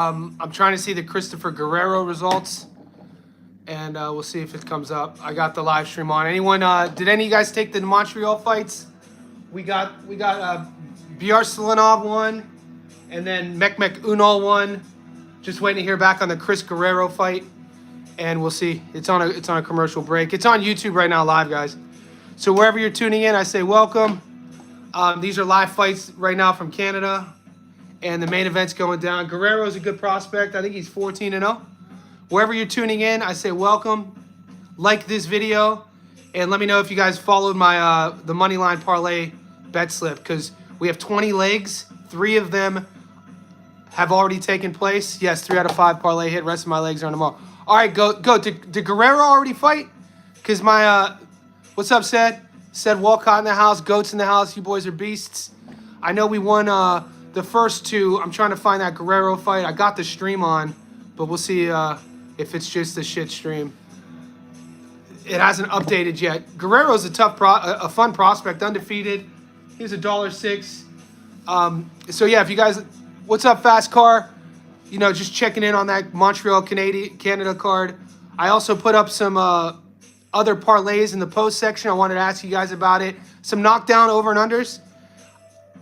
I'm trying to see the Christopher Guerrero results, and we'll see if it comes up. I got the live stream on. Anyone? Did any of you guys take the Montreal fights? We got Bjarcelinov won, and then Mekmek Unal won. Just waiting to hear back on the Chris Guerrero fight, and we'll see. It's on a commercial break. It's on YouTube right now, live, guys. So wherever you're tuning in, I say welcome. These are live fights right now from Canada, and the main event's going down. Guerrero's a good prospect. I think he's 14-0. Wherever you're tuning in, I say welcome. Like this video, and let me know if you guys followed my the Moneyline Parlay bet slip, because we have 20 legs. 3 of them have already taken place. Yes, 3 out of 5 parlay hit. Rest of my legs are on tomorrow. All right, go. Did Guerrero already fight? Because my what's up, Said? Said Walcott in the house, Goats in the house. You boys are beasts. I know we won the first 2. I'm trying to find that Guerrero fight. I got the stream on, but we'll see if it's just a shit stream. It hasn't updated yet. Guerrero's a a fun prospect, undefeated. He's $1.06. So yeah, if you guys, what's up, Fast Car? You know, just checking in on that Montreal Canada card. I also put up some other parlays in the post section. I wanted to ask you guys about it. Some knockdown over and unders.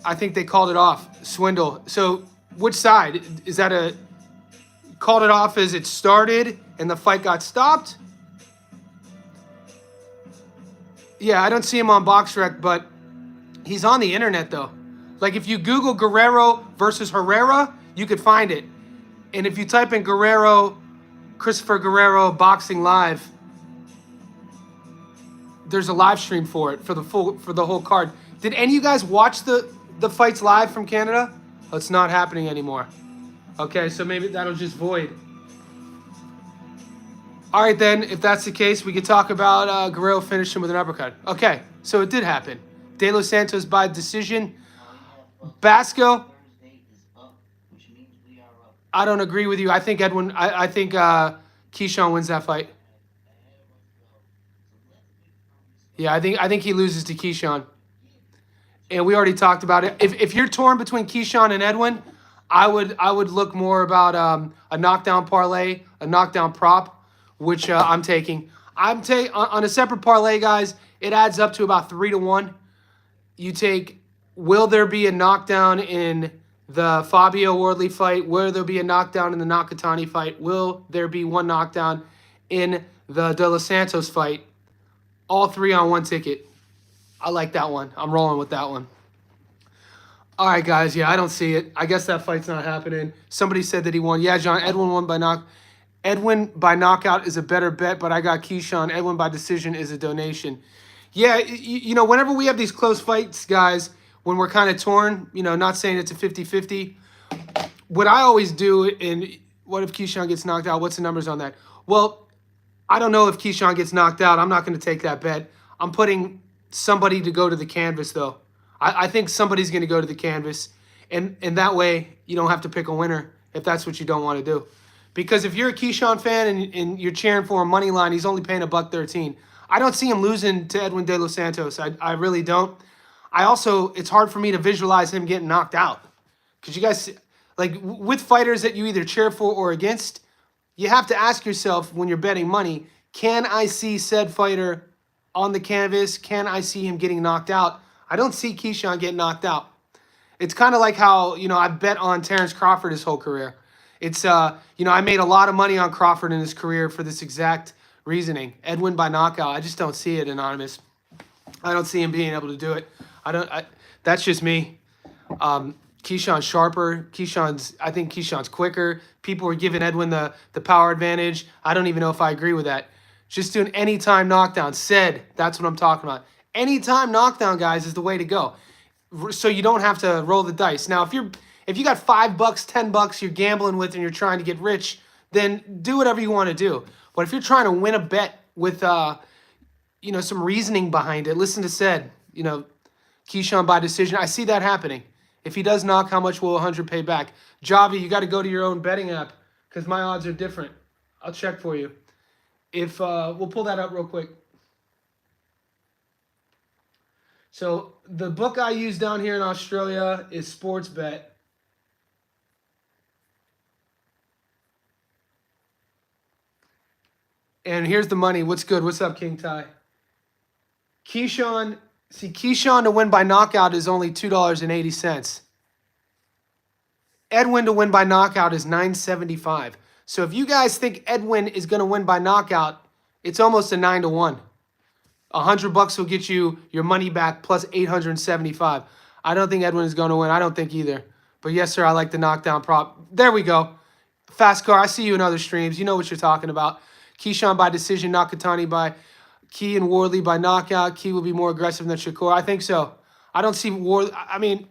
I think they called it off. Swindle. So which side? Is that a called it off as it started and the fight got stopped? Yeah, I don't see him on BoxRec, but he's on the internet though. Like if you Google Guerrero versus Herrera, you could find it. And if you type in Guerrero, Christopher Guerrero boxing live, there's a live stream for it for the whole card. Did any of you guys watch the fights live from Canada? Oh, it's not happening anymore. Okay, so maybe that'll just void. All right, then, if that's the case, we could talk about Guerrero finishing with an uppercut. Okay, so it did happen. De Los Santos by decision. Basco, I don't agree with you. I think Edwin, I think Keyshawn wins that fight. Yeah, I think he loses to Keyshawn. And we already talked about it. If you're torn between Keyshawn and Edwin, I would look more about a knockdown parlay, a knockdown prop, which I'm taking. On a separate parlay, guys. It adds up to about 3-1. You take, will there be a knockdown in the Fabio Wardley fight? Will there be a knockdown in the Nakatani fight? Will there be one knockdown in the De Los Santos fight? All 3 on one ticket. I like that one. I'm rolling with that one. All right, guys. Yeah, I don't see it. I guess that fight's not happening. Somebody said that he won. Yeah, John, Edwin won by knock. Edwin by knockout is a better bet, but I got Keyshawn. Edwin by decision is a donation. Yeah, you know, whenever we have these close fights, guys, when we're kind of torn, you know, not saying it's a 50-50, what I always do, and what if Keyshawn gets knocked out? What's the numbers on that? Well, I don't know if Keyshawn gets knocked out. I'm not going to take that bet. I'm putting somebody to go to the canvas, though. I think somebody's going to go to the canvas, and that way you don't have to pick a winner if that's what you don't want to do. Because if you're a Keyshawn fan and you're cheering for a money line, he's only paying $1.13. I don't see him losing to Edwin De Los Santos. I really don't. I also, it's hard for me to visualize him getting knocked out. Because you guys, like with fighters that you either cheer for or against, you have to ask yourself when you're betting money, can I see said fighter on the canvas? Can I see him getting knocked out? I don't see Keyshawn getting knocked out. It's kind of like how, you know, I bet on Terrence Crawford his whole career. It's, you know, I made a lot of money on Crawford in his career for this exact reasoning. Edwin by knockout. I just don't see it, Anonymous. I don't see him being able to do it. That's just me. Keyshawn's sharper. I think Keyshawn's quicker. People are giving Edwin the power advantage. I don't even know if I agree with that. Just doing anytime knockdown. That's what I'm talking about. Anytime knockdown, guys, is the way to go. So you don't have to roll the dice. Now, if you got $5, $10 you're gambling with and you're trying to get rich, then do whatever you want to do. But if you're trying to win a bet with you know, some reasoning behind it, listen to said, you know, Keyshawn by decision. I see that happening. If he does knock, how much will 100 pay back? Javi, you got to go to your own betting app because my odds are different. I'll check for you. If we'll pull that up real quick. So the book I use down here in Australia is Sportsbet. And here's the money. What's good? What's up, King Ty? Keyshawn, Keyshawn to win by knockout is only $2.80. Edwin to win by knockout is $9.75. So if you guys think Edwin is going to win by knockout, it's almost a 9-1. $100 will get you your money back plus 875. I don't think Edwin is going to win. I don't think either. But yes, sir, I like the knockdown prop. There we go. Fast car. I see you in other streams. You know what you're talking about. Keyshawn by decision, Nakatani by Key, and Wardley by knockout. Key will be more aggressive than Shakur. I think so. I don't see Wardley. I mean,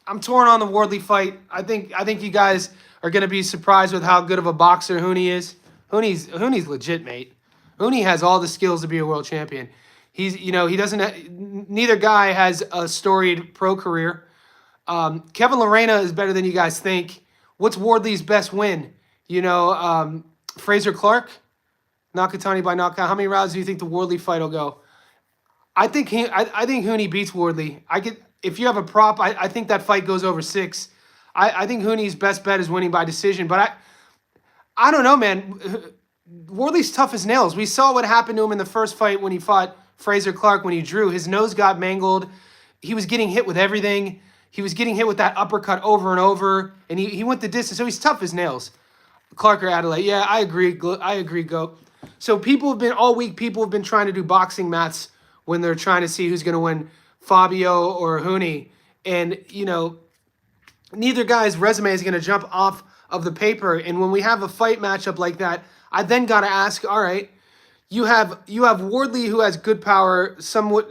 I'm torn on the Wardley fight. I think you guys are going to be surprised with how good of a boxer Hooney is. Hooney's legit, mate. Hooney has all the skills to be a world champion. He's, he doesn't. Neither guy has a storied pro career. Kevin Lorena is better than you guys think. What's Wardley's best win? Frazer Clarke, Nakatani by knockout. How many rounds do you think the Wardley fight will go? I think Hooney beats Wardley. If you have a prop, I think that fight goes over 6. I think Hooney's best bet is winning by decision. But I don't know, man. Wardley's tough as nails. We saw what happened to him in the first fight when he fought Frazer Clarke when he drew. His nose got mangled. He was getting hit with everything. He was getting hit with that uppercut over and over, and he went the distance. So he's tough as nails. Clarke or Adelaide? Yeah, I agree. I agree, Goat. So all week, people have been trying to do boxing maths when they're trying to see who's going to win, Fabio or Hooney. And, neither guy's resume is going to jump off of the paper. And when we have a fight matchup like that, I then got to ask, all right, you have Wardley, who has good power, somewhat,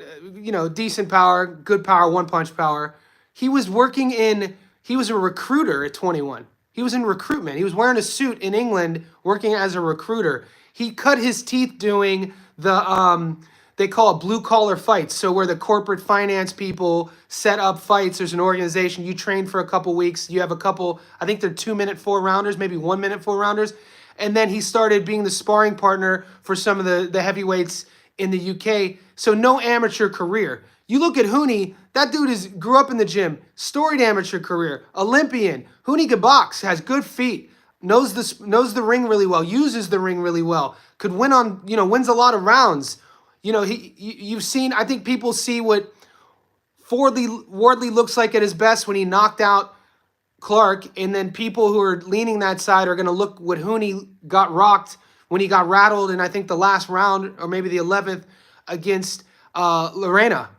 decent power, good power, one-punch power. He was a recruiter at 21. He was in recruitment. He was wearing a suit in England working as a recruiter. He cut his teeth doing the, they call it blue-collar fights. So where the corporate finance people set up fights, there's an organization, you train for a couple weeks, you have a couple, I think they're 2-minute 4-rounders, maybe 1-minute 4-rounders. And then he started being the sparring partner for some of the heavyweights in the UK. So no amateur career. You look at Hooney, that dude grew up in the gym, storied amateur career, Olympian. Hooney can box, has good feet, knows the ring really well, uses the ring really well, could win wins a lot of rounds. You've seen, I think people see what Wardley looks like at his best when he knocked out Clarke, and then people who are leaning that side are going to look what Hooney got rocked when he got rattled in, I think, the last round or maybe the 11th against Lorena.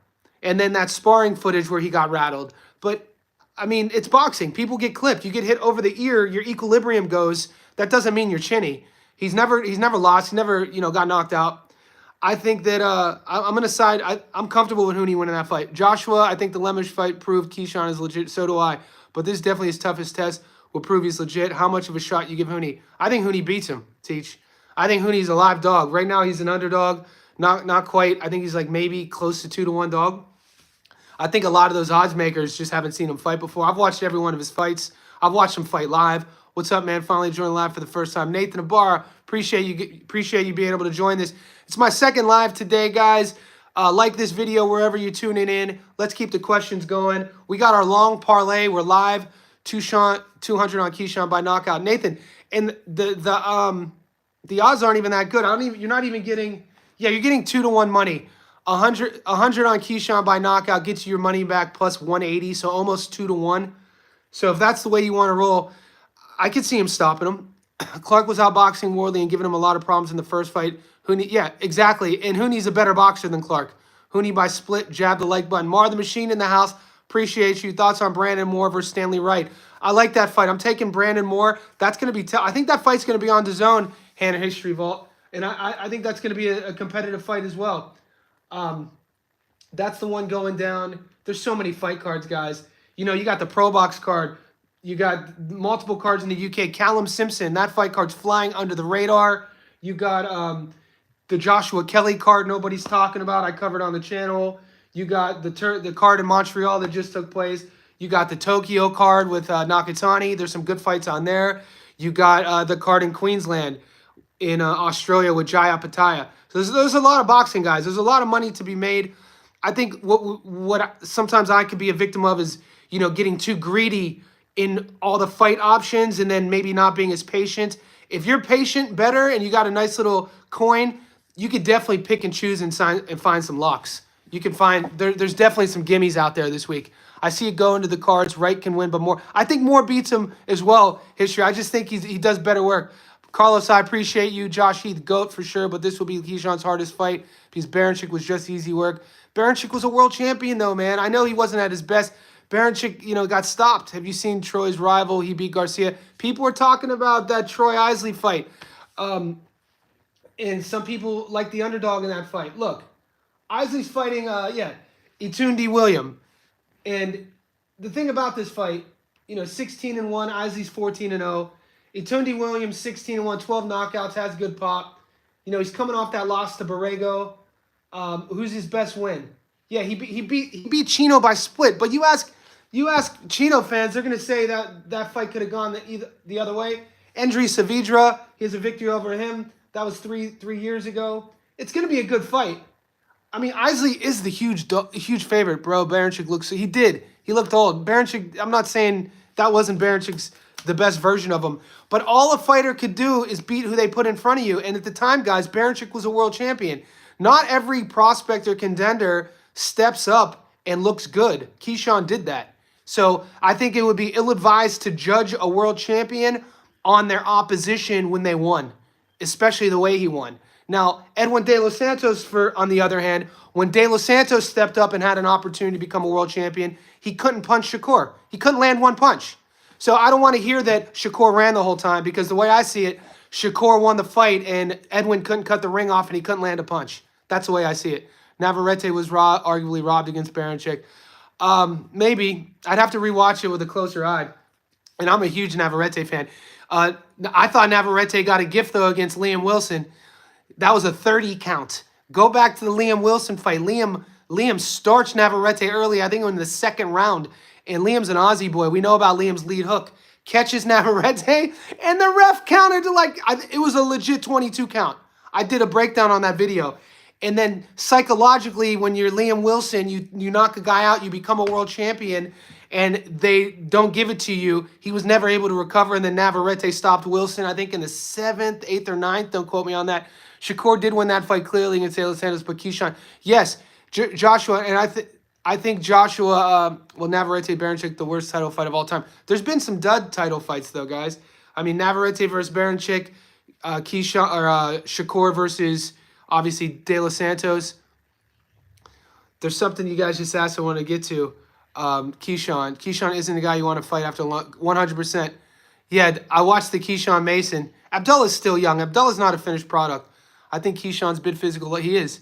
And then that sparring footage where he got rattled. But, I mean, it's boxing. People get clipped. You get hit over the ear, your equilibrium goes. That doesn't mean you're chinny. He's never lost. He never, got knocked out. I think that I'm going to side. I'm comfortable with Hooney winning that fight. Joshua, I think the Lemish fight proved Keyshawn is legit. So do I. But this is definitely his toughest test. Will prove he's legit. How much of a shot you give Hooney? I think Hooney beats him, Teach. I think Hooney's a live dog. Right now he's an underdog. Not quite. I think he's like maybe close to 2-1 dog. I think a lot of those odds makers just haven't seen him fight before. I've watched every one of his fights. I've watched him fight live. What's up, man? Finally joined live for the first time. Nathan Ibarra, appreciate you being able to join this. It's my second live today, guys. Like this video wherever you're tuning in. Let's keep the questions going. We got our long parlay. We're live. 200 on Keyshawn by knockout. Nathan, and the odds aren't even that good. You're not even getting. Yeah, you're getting 2-1 money. 100 on Keyshawn by knockout gets you your money back plus 180, so almost 2-1. So if that's the way you want to roll, I could see him stopping him. Clarke was outboxing Wardley and giving him a lot of problems in the first fight. Hooney, yeah, exactly. And Hooney's a better boxer than Clarke. Hooney by split, jab the like button. Mar the Machine in the house. Appreciate you. Thoughts on Brandon Moore versus Stanley Wright? I like that fight. I'm taking Brandon Moore. That's going to be I think that fight's going to be on DAZN, Hannah History Vault. And I think that's going to be a competitive fight as well. That's the one going down. There's so many fight cards, guys. You got the Pro Box card. You got multiple cards in the UK. Callum Simpson, that fight card's flying under the radar. You got the Joshua Kelly card nobody's talking about. I covered on the channel. You got the card in Montreal that just took place. You got the Tokyo card with Nakatani. There's some good fights on there. You got the card in Queensland in Australia with Jaya Pataya. So there's a lot of boxing, guys. There's a lot of money to be made. I think what sometimes I could be a victim of is, getting too greedy in all the fight options and then maybe not being as patient if you're patient better and you got a nice little coin, you could definitely pick and choose and find some locks. You can find there's definitely some gimmies out there this week. I see it go into the cards. Wright can win, but Moore. I think Moore beats him as well. History. I just think he does better work. Carlos, I appreciate you. Josh Heath, GOAT for sure, but this will be Keyshawn's hardest fight because Baranchik was just easy work. Baranchik was a world champion, though, man. I know he wasn't at his best. Baranchik, got stopped. Have you seen Troy's rival? He beat Garcia. People were talking about that Troy Isley fight. And some people like the underdog in that fight. Look, Isley's fighting, Etundi William. And the thing about this fight, 16-1, Isley's 14-0. Etundi Williams, 16-1, 12 knockouts, has good pop. He's coming off that loss to Borrego. Who's his best win? Yeah, he beat Chino by split. But you ask Chino fans, they're gonna say that fight could have gone the other way. Endry Saavedra, he has a victory over him. That was three years ago. It's gonna be a good fight. I mean, Isley is the huge favorite, bro. Baranchik he looked old. Baranchik, I'm not saying that wasn't Baranchik's the best version of him, but all a fighter could do is beat who they put in front of you. And at the time, guys, Baranchik was a world champion. Not every prospect or contender steps up and looks good. Keyshawn did that. So I think it would be ill-advised to judge a world champion on their opposition when they won, especially the way he won. Now, Edwin De Los Santos, on the other hand, when De Los Santos stepped up and had an opportunity to become a world champion, he couldn't punch Shakur. He couldn't land one punch. So I don't want to hear that Shakur ran the whole time, because the way I see it, Shakur won the fight and Edwin couldn't cut the ring off and he couldn't land a punch. That's the way I see it. Navarrete was arguably robbed against Baranchik. Maybe. I'd have to rewatch it with a closer eye. And I'm a huge Navarrete fan. I thought Navarrete got a gift, though, against Liam Wilson. That was a 30 count. Go back to the Liam Wilson fight. Liam starched Navarrete early, I think in the second round. And Liam's an Aussie boy. We know about Liam's lead hook. Catches Navarrete, and the ref counted to it was a legit 22 count. I did a breakdown on that video. And then psychologically, when you're Liam Wilson, you knock a guy out, you become a world champion, and they don't give it to you. He was never able to recover, and then Navarrete stopped Wilson, I think in the 7th, 8th, or 9th. Don't quote me on that. Shakur did win that fight clearly against De Los Santos, but Keyshawn, yes, Joshua, and I think Joshua, Navarrete, Baranchik, the worst title fight of all time. There's been some dud title fights, though, guys. I mean, Navarrete versus Baranchik, Keyshawn, or Shakur versus, obviously, De Los Santos. There's something you guys just asked I want to get to. Keyshawn. Keyshawn isn't the guy you want to fight after 100%. Yeah, I watched the Keyshawn Mason. Abdullah's still young. Abdullah's not a finished product. I think Keyshawn's bid physical. He is.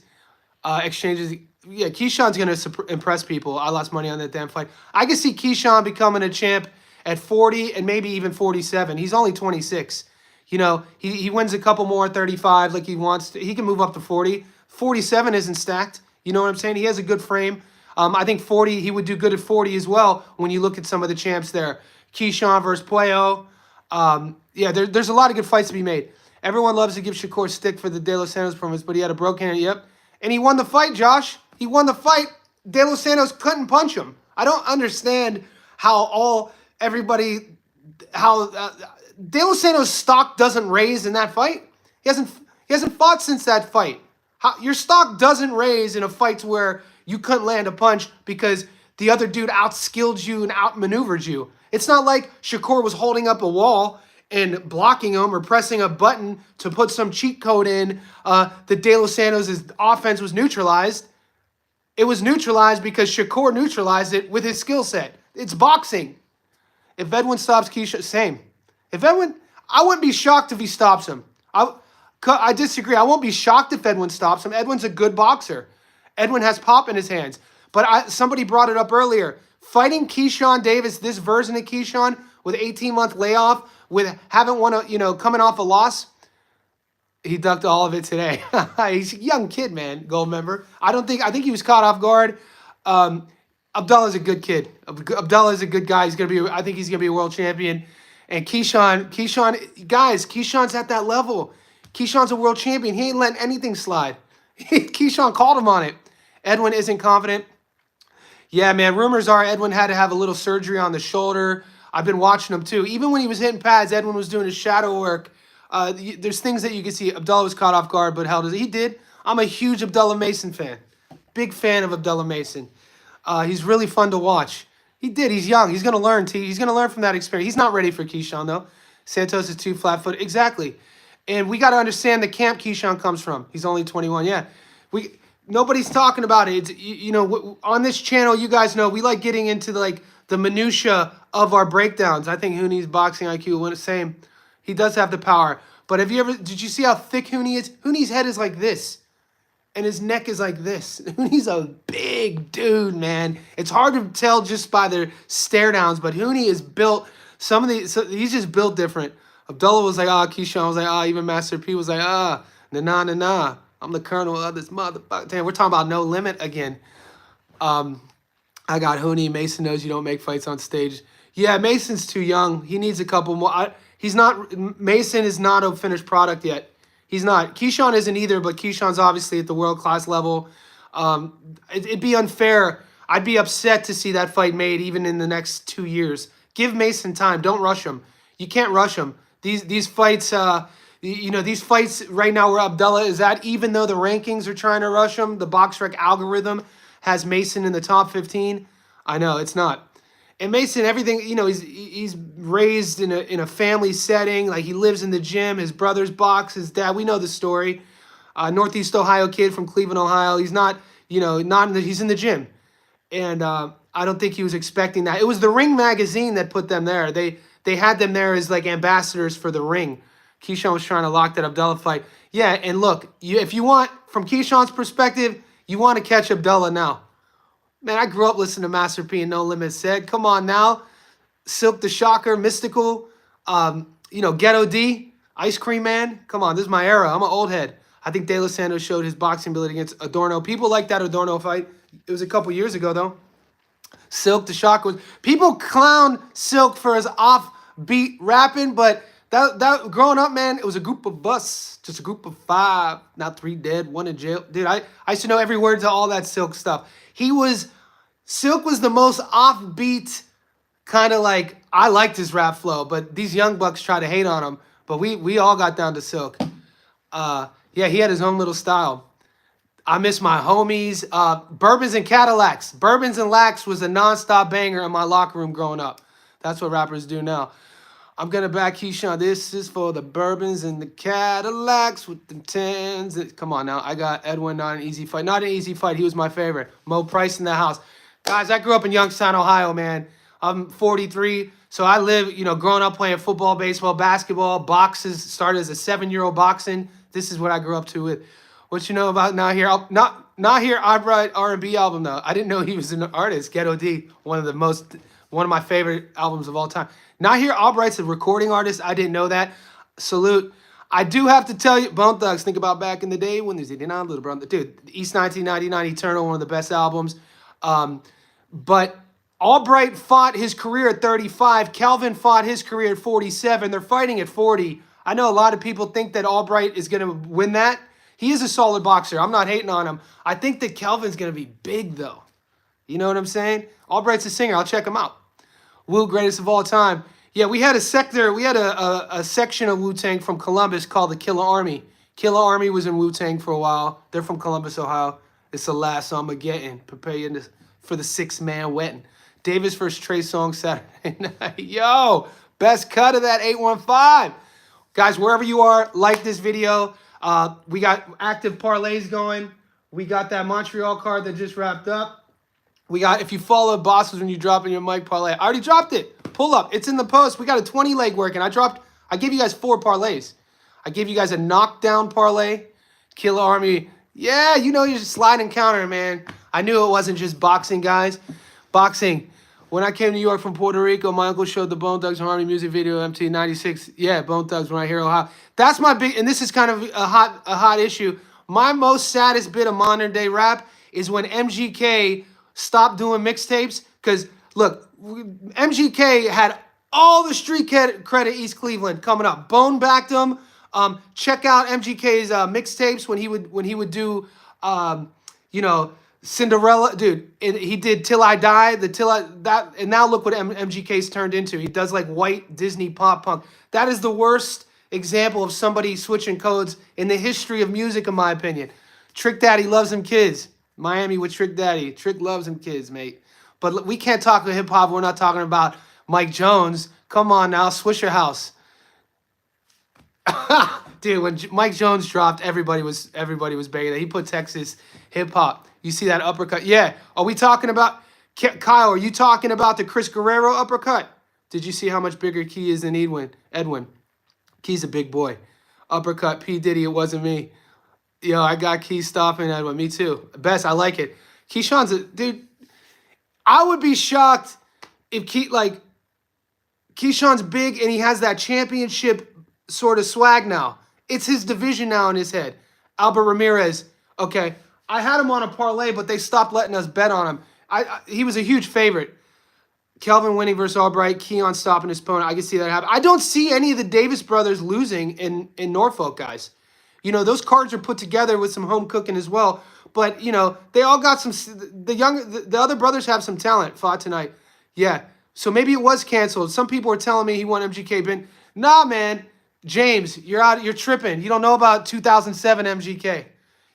Exchanges. Yeah, Keyshawn's going to impress people. I lost money on that damn fight. I can see Keyshawn becoming a champ at 40 and maybe even 47. He's only 26. He wins a couple more at 35 like he wants to. He can move up to 40. 47 isn't stacked. You know what I'm saying? He has a good frame. I think 40, he would do good at 40 as well when you look at some of the champs there. Keyshawn versus Puello. There's a lot of good fights to be made. Everyone loves to give Shakur stick for the De Los Santos performance, but he had a broken hand. Yep. And he won the fight, Josh. He won the fight. De Los Santos couldn't punch him. I don't understand how De Los Santos' stock doesn't raise in that fight. He hasn't fought since that fight. Your stock doesn't raise in a fight where you couldn't land a punch because the other dude outskilled you and outmaneuvered you. It's not like Shakur was holding up a wall and blocking him or pressing a button to put some cheat code in. The De Los Santos' offense was neutralized. It was neutralized because Shakur neutralized it with his skill set. It's boxing. If Edwin stops Keyshawn, same. I wouldn't be shocked if he stops him. I disagree. I won't be shocked if Edwin stops him. Edwin's a good boxer. Edwin has pop in his hands. But somebody brought it up earlier. Fighting Keshan Davis, this version of Keyshawn, with 18-month layoff, coming off a loss, he ducked all of it today. He's a young kid, man, gold member. I think he was caught off guard. Abdullah's a good kid. Abdullah is a good guy. I think he's gonna be a world champion. And Keyshawn, guys, Keyshawn's at that level. Keyshawn's a world champion. He ain't letting anything slide. Keyshawn called him on it. Edwin isn't confident. Yeah, man, rumors are Edwin had to have a little surgery on the shoulder. I've been watching him too. Even when he was hitting pads, Edwin was doing his shadow work There's things that you can see. Abdullah was caught off guard, but held it. He did. I'm a huge Abdullah Mason fan. Big fan of Abdullah Mason. He's really fun to watch. He did. He's young. He's going to learn. He's going to learn from that experience. He's not ready for Keyshawn, though. Santos is too flat-footed. Exactly. And we got to understand the camp Keyshawn comes from. He's only 21. Yeah. Nobody's talking about it. It's, on this channel, you guys know we like getting into the minutia of our breakdowns. I think Hooney's boxing IQ went the same. He does have the power. But did you see how thick Hooney is? Hooney's head is like this. And his neck is like this. Hooney's a big dude, man. It's hard to tell just by their stare downs, but Hooney is built. He's just built different. Abdullah was like, Keyshawn was like, even Master P was like, nah. I'm the colonel of this motherfucker. Damn, we're talking about No Limit again. I got Hooney. Mason knows you don't make fights on stage. Yeah, Mason's too young. He needs a couple more. Mason is not a finished product yet. He's not. Keyshawn isn't either, but Keyshawn's obviously at the world-class level. It'd be unfair. I'd be upset to see that fight made even in the next 2 years. Give Mason time. Don't rush him. You can't rush him. These fights, these fights right now where Abdullah is at, even though the rankings are trying to rush him, the BoxRec algorithm has Mason in the top 15. I know, it's not. And Mason, everything, he's raised in a family setting. Like, he lives in the gym. His brothers box. His dad, we know the story. Northeast Ohio kid from Cleveland, Ohio. He's not, he's in the gym. And I don't think he was expecting that. It was the Ring magazine that put them there. They had them there as like ambassadors for the Ring. Keyshawn was trying to lock that Abdullah fight. Yeah, and look, if you want, from Keyshawn's perspective, you want to catch Abdullah now. Man, I grew up listening to Master P and No Limit said, come on now. Silk the Shocker, Mystical, Ghetto D, Ice Cream Man. Come on, this is my era. I'm an old head. I think De Los Santos showed his boxing ability against Adorno. People like that Adorno fight. It was a couple years ago, though. Silk the Shocker. People clown Silk for his offbeat rapping, but that growing up, man, it was a group of us. Just a group of 5. Now 3 dead, 1 in jail. Dude, I used to know every word to all that Silk stuff. Silk was the most offbeat kind of like, I liked his rap flow, but these young bucks try to hate on him. But we all got down to Silk. Yeah, he had his own little style. I miss my homies. Bourbons and Cadillacs. Bourbons and Lax was a nonstop banger in my locker room growing up. That's what rappers do now. I'm going to back Keyshawn. This is for the Bourbons and the Cadillacs with the 10s. Come on now. I got Edwin, not an easy fight. Not an easy fight. He was my favorite. Mo Price in the house. Guys, I grew up in Youngstown, Ohio, man. I'm 43. So I live, growing up playing football, baseball, basketball, boxes. Started as a 7-year-old boxing. This is what I grew up to with. What you know about Not Here? Not Here Albright R&B album, though. I didn't know he was an artist. Ghetto D, one of my favorite albums of all time. Not Here Albright's a recording artist. I didn't know that. Salute. I do have to tell you, Bone Thugs, think about back in the day when there's 89, Little Brother. Dude, East 1999, Eternal, one of the best albums. But Albright fought his career at 35. Kelvin fought his career at 47. They're fighting at 40. I know a lot of people think that Albright is going to win that. He is a solid boxer. I'm not hating on him. I think that Kelvin's going to be big, though. You know what I'm saying? Albright's a singer. I'll check him out. Wu, greatest of all time. Yeah, we had a sector. We had a section of Wu-Tang from Columbus called the Killer Army. Killer Army was in Wu-Tang for a while. They're from Columbus, Ohio. It's the last Armageddon. Prepare you for the 6-man wetting. Davis versus Trey Songz Saturday night. Yo, best cut of that 815. Guys, wherever you are, like this video. We got active parlays going. We got that Montreal card that just wrapped up. We got, if you follow bosses when you drop in your mic parlay. I already dropped it. Pull up. It's in the post. We got a 20 leg working. I gave you guys 4 parlays. I gave you guys a knockdown parlay. Killer Army. Yeah, you're just sliding counter, man. I knew it wasn't just boxing, guys. Boxing. When I came to New York from Puerto Rico, my uncle showed the Bone Thugs and Harmony music video, MT 96. Yeah, Bone Thugs, when I hear Ohio. That's my big, and this is kind of a hot issue. My most saddest bit of modern day rap is when MGK stopped doing mixtapes. Because, look, MGK had all the street credit East Cleveland coming up. Bone backed him. Check out MGK's mixtapes when he would do, Cinderella, dude. He did Till I Die, and now look what MGK's turned into. He does like white Disney pop punk. That is the worst example of somebody switching codes in the history of music, in my opinion. Trick Daddy loves them kids. Miami with Trick Daddy. Trick loves them kids, mate. But we can't talk about hip-hop. We're not talking about Mike Jones. Come on now, Swisher House. Dude, when Mike Jones dropped, everybody was banging that. He put Texas hip-hop. You see that uppercut? Yeah. Are we talking about... Kyle, are you talking about the Chris Guerrero uppercut? Did you see how much bigger Key is than Edwin? Key's a big boy. Uppercut, P. Diddy, it wasn't me. Yo, I got Key stopping Edwin. Me too. Best, I like it. Keyshawn's a... Dude, I would be shocked if Keyshawn's big and he has that championship sort of swag now. It's his division now in his head. Albert Ramirez. Okay, I had him on a parlay, but they stopped letting us bet on him. He was a huge favorite. Kelvin winning versus Albright. Keon stopping his opponent. I can see that happen. I don't see any of the Davis brothers losing in Norfolk, guys. You know, those cards are put together with some home cooking as well. But, you know, they all got some... The other brothers have some talent. Fought tonight. Yeah. So maybe it was canceled. Some people were telling me he won MGK. But nah, man. James, you're tripping. You don't know about 2007 MGK.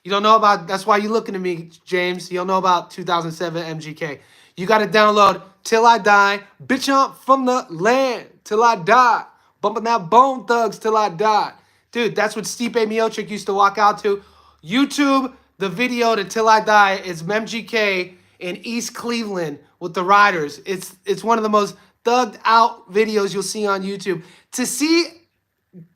You don't know about... That's why you looking at me, James. You don't know about 2007 MGK. You got to download Till I Die. Bitch up from the land till I die. Bumping that Bone Thugs till I die. Dude, that's what Stipe Miocic used to walk out to. YouTube, the video to Till I Die is MGK in East Cleveland with the Riders. It's one of the most thugged out videos you'll see on YouTube. To see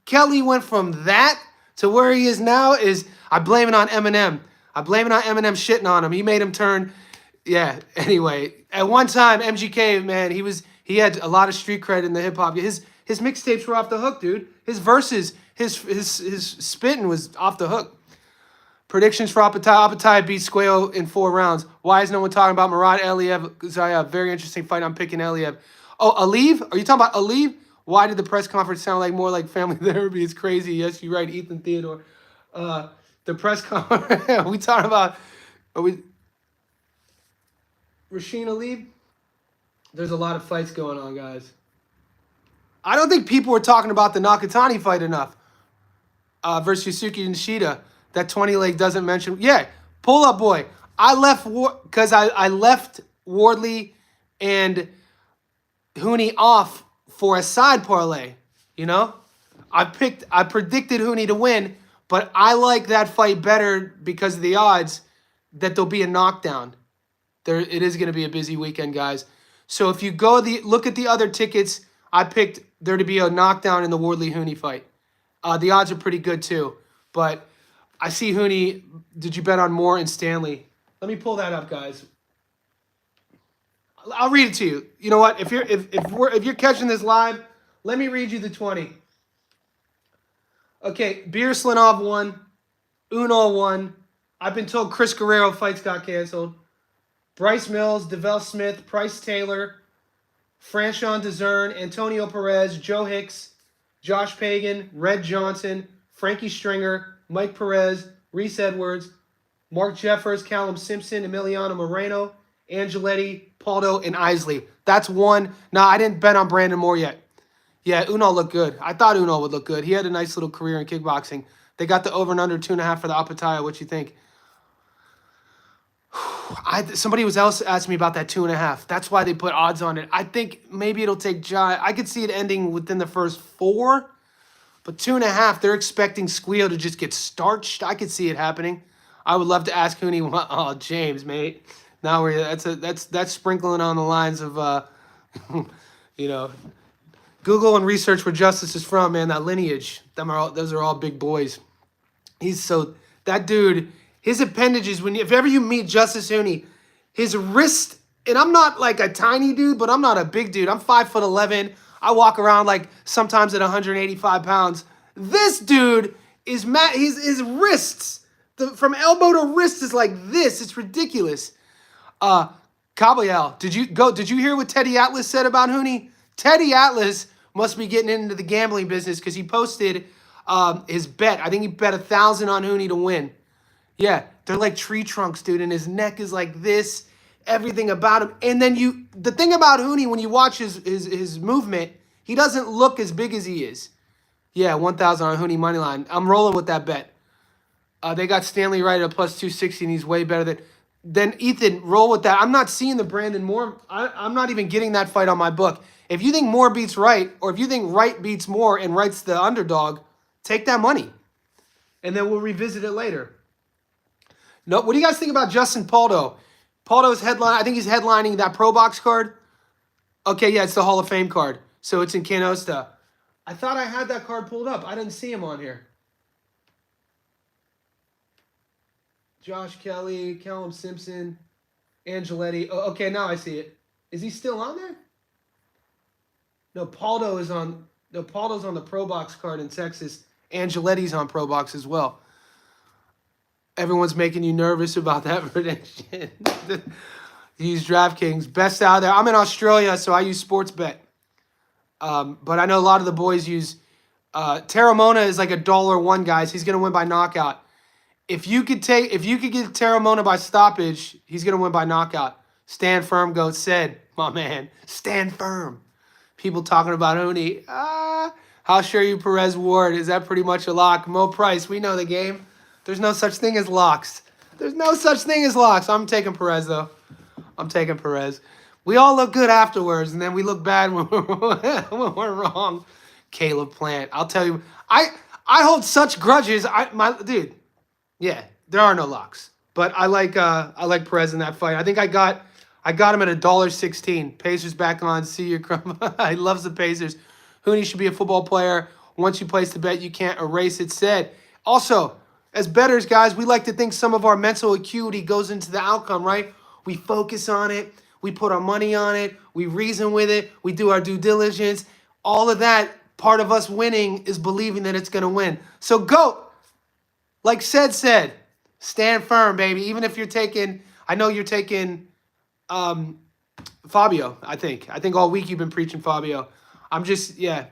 Kelly went from that to where he is now is... I blame it on Eminem. I blame it on Eminem shitting on him. He made him turn... Yeah, anyway. At one time, MGK, man, he had a lot of street cred in the hip-hop. His mixtapes were off the hook, dude. His verses, his spitting was off the hook. Predictions for Apataya beat Squayo in 4 rounds. Why is no one talking about Murad Aliev? Very interesting fight. I'm picking Aliev. Oh, Aliev? Are you talking about Aliev? Why did the press conference sound like more like family therapy? It's crazy. Yes, you're right, Ethan Theodore. The press conference. Are we talking about... Are we... Rasheen Aliev? There's a lot of fights going on, guys. I don't think people were talking about the Nakatani fight enough. Versus Yusuke Nishida. That 20 leg doesn't mention... Yeah, pull up, boy. I left... Because I left Wardley and Hooney off for a side parlay. You know? I predicted Hooney to win, but I like that fight better because of the odds that there'll be a knockdown. It is going to be a busy weekend, guys. So if you go look at the other tickets, I picked there to be a knockdown in the Wardley-Hooney fight. The odds are pretty good too. But I see Hooney. Did you bet on Moore and Stanley? Let me pull that up, guys. I'll read it to you. You know what? If you're catching this live, let me read you the 20. Okay, Beerslanov won. Uno won. I've been told Chris Guerrero fights got canceled. Bryce Mills, DeVell Smith, Price Taylor, Franchon Dezern, Antonio Perez, Joe Hicks, Josh Pagan, Red Johnson, Frankie Stringer, Mike Perez, Reese Edwards, Mark Jeffers, Callum Simpson, Emiliano Moreno, Angeletti, Paldo, and Isley. That's one. No, I didn't bet on Brandon Moore yet. Yeah, Uno looked good. I thought Uno would look good. He had a nice little career in kickboxing. They got the over and under 2.5 for the Apataya. What you think? Somebody else asked me about that 2.5. That's why they put odds on it. I think maybe it'll take Jai. I could see it ending within the first 4, but 2.5. They're expecting Squeal to just get starched. I could see it happening. I would love to ask Hooney. Oh, James, mate. Now that's sprinkling on the lines of you know, Google and research where Justice is from, man. That lineage. Those are all big boys. That dude. His appendages, if ever you meet Justice Hooney, his wrist, and I'm not like a tiny dude, but I'm not a big dude. I'm 5'11". I walk around like sometimes at 185 pounds. This dude is his wrists, from elbow to wrist is like this. It's ridiculous. Caballel, did you hear what Teddy Atlas said about Hooney? Teddy Atlas must be getting into the gambling business because he posted his bet. I think he bet 1,000 on Hooney to win. Yeah, they're like tree trunks, dude, and his neck is like this, everything about him. And then the thing about Hooney, when you watch his movement, he doesn't look as big as he is. Yeah, 1,000 on Hooney money line. I'm rolling with that bet. They got Stanley Wright at a plus 260, and he's way better than Ethan. Roll with that. I'm not seeing the Brandon Moore. I'm not even getting that fight on my book. If you think Moore beats Wright, or if you think Wright beats Moore and Wright's the underdog, take that money, and then we'll revisit it later. No, what do you guys think about Justin Paldo? Paldo's headline. I think he's headlining that Pro Box card. Okay, yeah, it's the Hall of Fame card, so it's in Canosta. I thought I had that card pulled up. I didn't see him on here. Josh Kelly, Callum Simpson, Angeletti. Oh, okay, now I see it. Is he still on there? No, Paldo is on. No, Paldo's on the Pro Box card in Texas. Angeletti's on Pro Box as well. Everyone's making you nervous about that prediction. Use DraftKings. Best out there. I'm in Australia, so I use Sportsbet. But I know a lot of the boys use. Terramona is like $1 guys. He's gonna win by knockout. If you could get Terramona by stoppage, he's gonna win by knockout. Stand firm, goat said, my man. Stand firm. People talking about Hooney. How sure are you, Perez Ward? Is that pretty much a lock? Mo Price, we know the game. There's no such thing as locks. There's no such thing as locks. I'm taking Perez, though. I'm taking Perez. We all look good afterwards, and then we look bad when we're wrong. Caleb Plant. I'll tell you, I hold such grudges. Dude, yeah, there are no locks. But I like Perez in that fight. I think I got him at $1.16. Pacers back on. See you, Crumb. He loves the Pacers. Hooney should be a football player. Once you place the bet, you can't erase it. Said. Also, as bettors, guys, we like to think some of our mental acuity goes into the outcome, right? We focus on it. We put our money on it. We reason with it. We do our due diligence. All of that, part of us winning is believing that it's going to win. So go. Like said, stand firm, baby. Even if you're taking, I know you're taking Fabio, I think. I think all week you've been preaching Fabio. I'm just, yeah.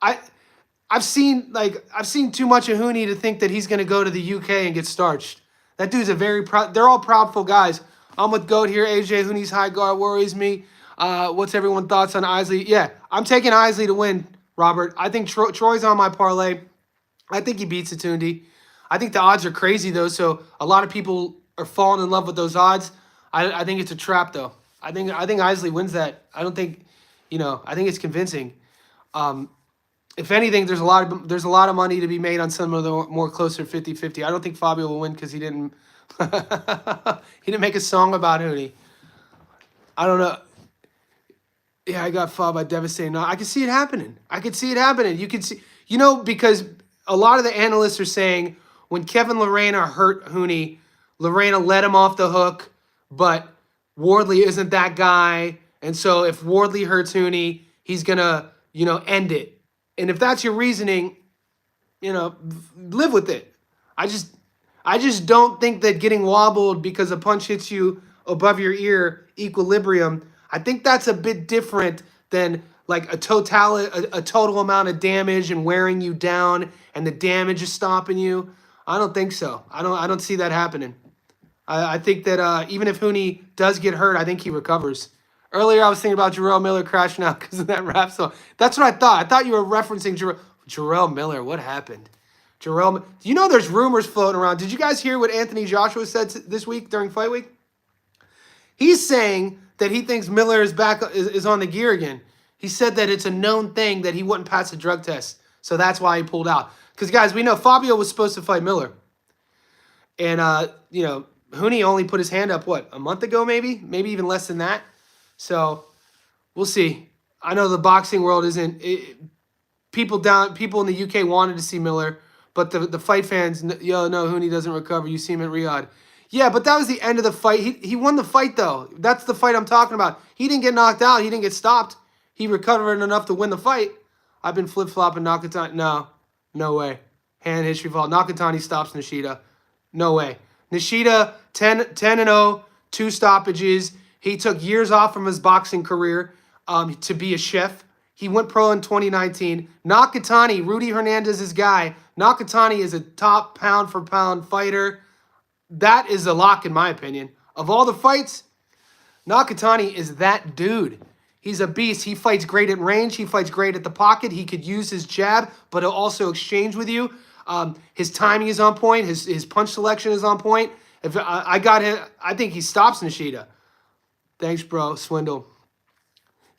I've seen too much of Hooney to think that he's going to go to the UK and get starched. That dude's a very proud, they're all proudful guys. I'm with GOAT here. AJ, Hooney's high guard worries me. What's everyone's thoughts on Isley? Yeah, I'm taking Isley to win, Robert. I think Troy's on my parlay. I think he beats Atundi. I think the odds are crazy, though, so a lot of people are falling in love with those odds. I think it's a trap, though. I think Isley wins that. I don't think, I think it's convincing. If anything, there's a lot of money to be made on some of the more closer 50-50. I don't think Fabio will win because he didn't make a song about Hooney. I don't know. Yeah, I got fouled by devastating. No, I can see it happening. You can see, because a lot of the analysts are saying when Kevin Lorena hurt Hooney, Lorena let him off the hook, but Wardley isn't that guy. And so if Wardley hurts Hooney, he's going to, end it. And if that's your reasoning, live with it. I just don't think that getting wobbled because a punch hits you above your ear, equilibrium, I think that's a bit different than like a total amount of damage and wearing you down and the damage is stopping you. I don't think so. I don't see that happening. I think that even if Hooney does get hurt, I think he recovers. Earlier, I was thinking about Jarrell Miller crashing out because of that rap song. That's what I thought. I thought you were referencing Jarrell Miller. What happened? There's rumors floating around. Did you guys hear what Anthony Joshua said this week during fight week? He's saying that he thinks Miller is on the gear again. He said that it's a known thing that he wouldn't pass a drug test. So that's why he pulled out. Because, guys, we know Fabio was supposed to fight Miller. And, Hooney only put his hand up, a month ago maybe? Maybe even less than that. So we'll see. I know the boxing world isn't people in the UK wanted to see Miller, but the fight fans, no, Hooney doesn't recover. You see him at Riyadh. Yeah, but that was the end of the fight. He won the fight, though. That's the fight I'm talking about. He didn't get knocked out. He didn't get stopped. He recovered enough to win the fight. I've been flip-flopping Nakatani. No way. Hand history fault. Nakatani stops Nishida. No way. Nishida, 10-0, 2 stoppages. He took years off from his boxing career to be a chef. He went pro in 2019. Nakatani, Rudy Hernandez's guy. Nakatani is a top pound-for-pound fighter. That is a lock, in my opinion. Of all the fights, Nakatani is that dude. He's a beast. He fights great at range. He fights great at the pocket. He could use his jab, but he'll also exchange with you. His timing is on point. His punch selection is on point. If I got him, I think he stops Nishida. Thanks, bro. Swindle.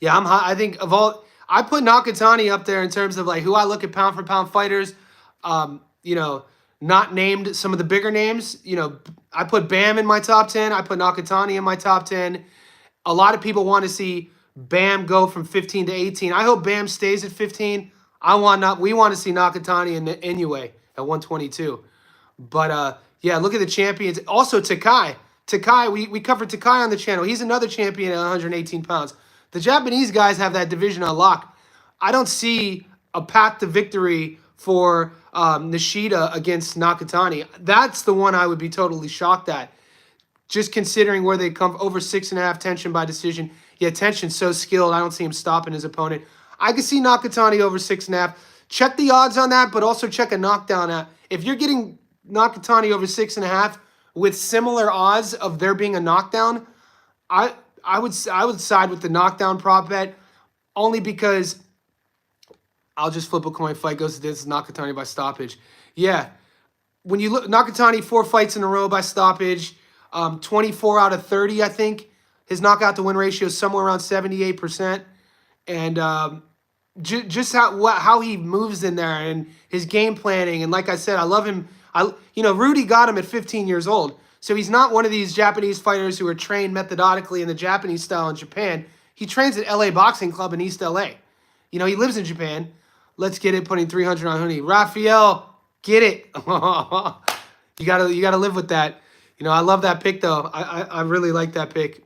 Yeah, I'm high. I think of all, I put Nakatani up there in terms of like who I look at pound for pound fighters. You know, not named some of the bigger names. You know, I put Bam in my top 10. I put Nakatani in my top 10. A lot of people want to see Bam go from 15 to 18. I hope Bam stays at 15. We want to see Nakatani and Inoue at 122. But yeah, look at the champions. Also Takai. Takai, we covered Takai on the channel. He's another champion at 118 pounds. The Japanese guys have that division on lock. I don't see a path to victory for Nishida against Nakatani. That's the one I would be totally shocked at. Just considering where they come over 6.5 tension by decision. Yeah, tension's so skilled. I don't see him stopping his opponent. I can see Nakatani over 6.5. Check the odds on that, but also check a knockdown at. If you're getting Nakatani over 6.5 with similar odds of there being a knockdown, I would side with the knockdown prop bet only because I'll just flip a coin. Fight goes to this Nakatani by stoppage. Yeah, when you look Nakatani 4 fights in a row by stoppage, 24 out of 30, I think. His knockout to win ratio is somewhere around 78%. And just how he moves in there and his game planning. And like I said, I love him. Rudy got him at 15 years old. So he's not one of these Japanese fighters who are trained methodically in the Japanese style in Japan. He trains at LA Boxing Club in East LA. He lives in Japan. Let's get it, putting 300 on Huni. Raphael, get it. You gotta live with that. I love that pick, though. I really like that pick.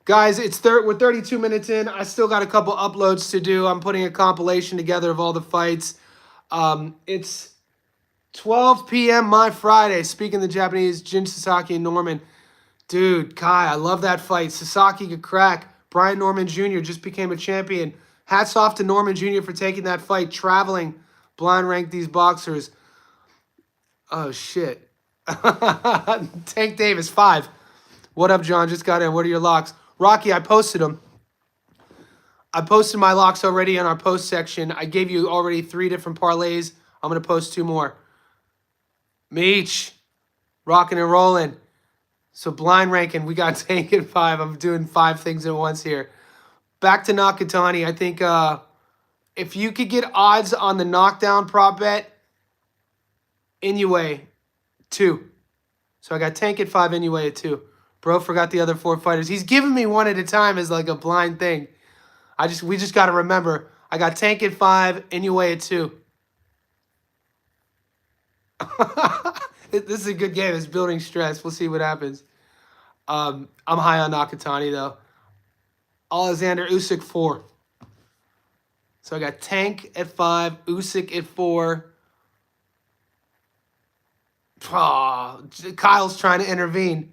Guys, we're 32 minutes in. I still got a couple uploads to do. I'm putting a compilation together of all the fights. It's 12 p.m. my Friday. Speaking the Japanese, Jin Sasaki and Norman. Dude, Kai, I love that fight. Sasaki could crack. Brian Norman Jr. just became a champion. Hats off to Norman Jr. for taking that fight, traveling, blind rank these boxers. Oh, shit. Tank Davis, 5. What up, John? Just got in. What are your locks? Rocky, I posted them. I posted my locks already in our post section. I gave you already 3 different parlays. I'm going to post 2 more. Meech, rocking and rolling. So blind ranking, we got Tank at 5. I'm doing 5 things at once here. Back to Nakatani. I think if you could get odds on the knockdown prop bet, Inoue, 2. So I got Tank at 5, Inoue at 2. Bro forgot the other 4 fighters. He's giving me one at a time as like a blind thing. We just got to remember. I got Tank at 5, Inoue at 2. This is a good game. It's building stress. We'll see what happens. I'm high on Nakatani, though. Alexander Usyk, 4. So I got Tank at 5, Usyk at 4. Oh, Kyle's trying to intervene.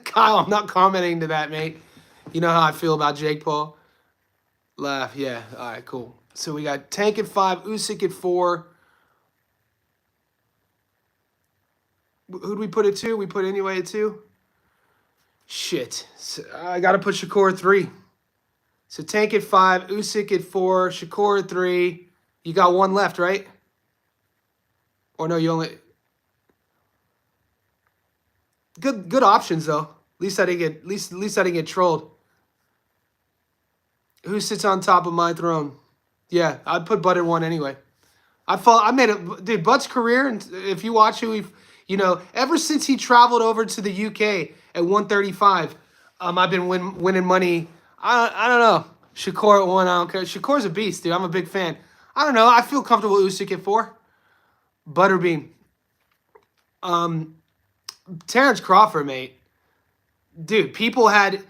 Kyle, I'm not commenting to that, mate. You know how I feel about Jake Paul. Laugh, yeah. All right, cool. So we got Tank at 5, Usyk at 4. Who'd we put at 2? We put Inoue at 2. Shit. So I got to put Shakur at 3. So Tank at 5, Usyk at 4, Shakur at 3. You got 1 left, right? Or no, you only... Good options, though. At least I didn't get trolled. Who sits on top of my throne? Yeah, I'd put Bud at 1 anyway. I made it, dude. Bud's career, and if you watch who ever since he traveled over to the UK at 135, I've been winning money. I don't know. Shakur at 1, I don't care. Shakur's a beast, dude. I'm a big fan. I don't know. I feel comfortable with Usyk at 4. Butterbean. Terrence Crawford, mate. Dude, people asked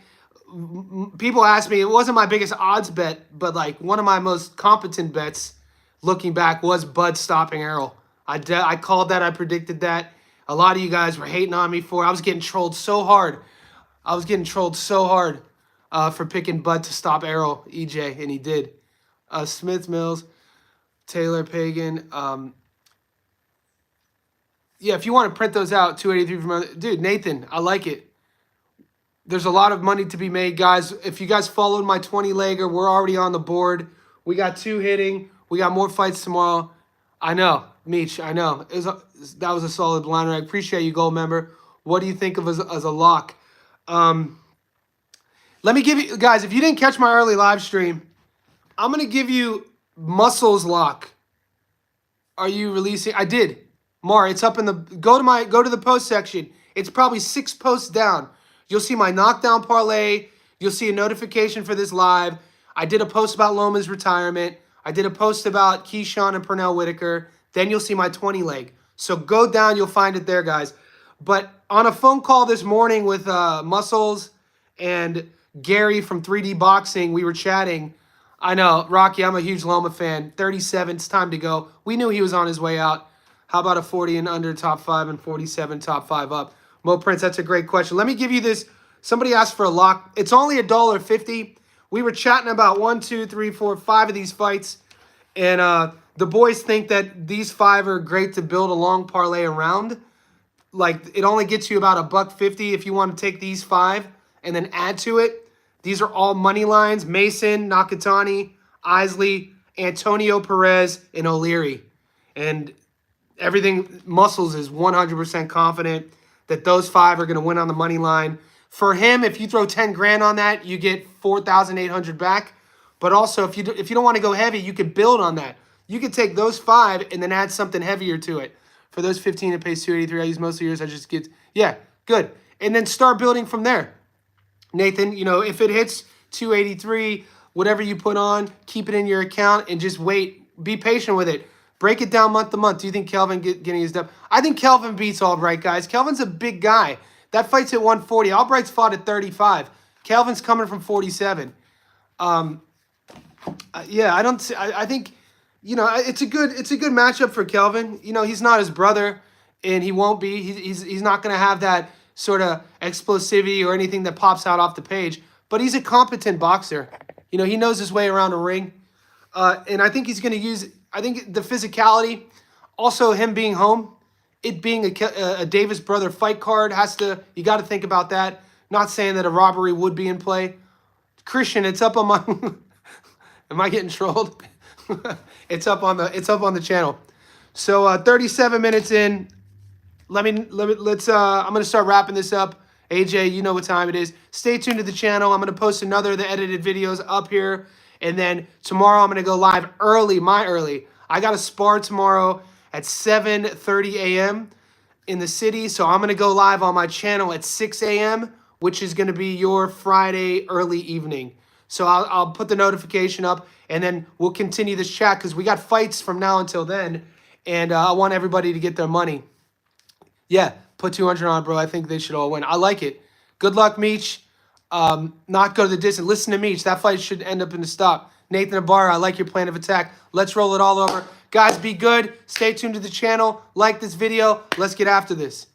me, it wasn't my biggest odds bet, but like one of my most competent bets looking back was Bud stopping Errol. I called that. I predicted that. A lot of you guys were hating on me for it. I was getting trolled so hard. For picking Bud to stop Errol, EJ, and he did. Smith Mills, Taylor Pagan. Yeah, if you want to print those out, 283 from dude, Nathan, I like it. There's a lot of money to be made, guys. If you guys followed my 20-legger, we're already on the board. We got 2 hitting. We got more fights tomorrow. I know, Meech, I know. That was a solid blinder. I appreciate you, gold member. What do you think of as a lock? Let me give you, guys, if you didn't catch my early live stream, I'm going to give you Muscles lock. Are you releasing? I did. Mar, it's up in the, go to the post section. It's probably 6 posts down. You'll see my knockdown parlay. You'll see a notification for this live. I did a post about Loma's retirement. I did a post about Keyshawn and Pernell Whitaker. Then you'll see my 20-leg. So go down. You'll find it there, guys. But on a phone call this morning with Muscles and Gary from 3D Boxing, we were chatting. I know, Rocky, I'm a huge Loma fan. 37, it's time to go. We knew he was on his way out. How about a 40 and under top 5 and 47 top 5 up? Mo Prince, that's a great question. Let me give you this. Somebody asked for a lock. It's only $1.50. We were chatting about 1, 2, 3, 4, 5 of these fights. And the boys think that these 5 are great to build a long parlay around. Like, it only gets you about $1.50 if you want to take these 5 and then add to it. These are all money lines. Mason, Nakatani, Isley, Antonio Perez, and O'Leary. And everything, Muscles is 100% confident that those 5 are going to win on the money line. For him, if you throw 10 grand on that, you get 4,800 back. But also, if you don't want to go heavy, you could build on that. You could take those 5 and then add something heavier to it. For those 15, it pays 283. I use most of yours. I just get, yeah, good. And then start building from there. Nathan, you know, if it hits 283, whatever you put on, keep it in your account and just wait. Be patient with it. Break it down month to month. Do you think Kelvin getting his dub? I think Kelvin beats Albright, guys. Kelvin's a big guy. That fight's at 140. Albright's fought at 35. Kelvin's coming from 47. Yeah, I think, you know, it's a good matchup for Kelvin. You know, he's not his brother, and he won't be. He's not going to have that sort of explosivity or anything that pops out off the page. But he's a competent boxer. You know, he knows his way around a ring. And I think he's going to use, I think the physicality, also him being home, it being a Davis brother fight card you got to think about that. Not saying that a robbery would be in play. Christian, it's up on my, am I getting trolled? It's up on the channel. So 37 minutes in. Let's I'm gonna start wrapping this up. AJ, you know what time it is. Stay tuned to the channel. I'm gonna post another of the edited videos up here. And then tomorrow I'm gonna go live early, I got a spar tomorrow at 7:30 a.m. in the city. So I'm gonna go live on my channel at 6 a.m., which is gonna be your Friday early evening. So I'll put the notification up, and then we'll continue this chat because we got fights from now until then, and I want everybody to get their money. Yeah, put 200 on, bro. I think they should all win. I like it. Good luck, Meech. Not go to the distance. Listen to Meech. That fight should end up in the stop. Nathan Ibarra, I like your plan of attack. Let's roll it all over. Guys, be good. Stay tuned to the channel. Like this video. Let's get after this.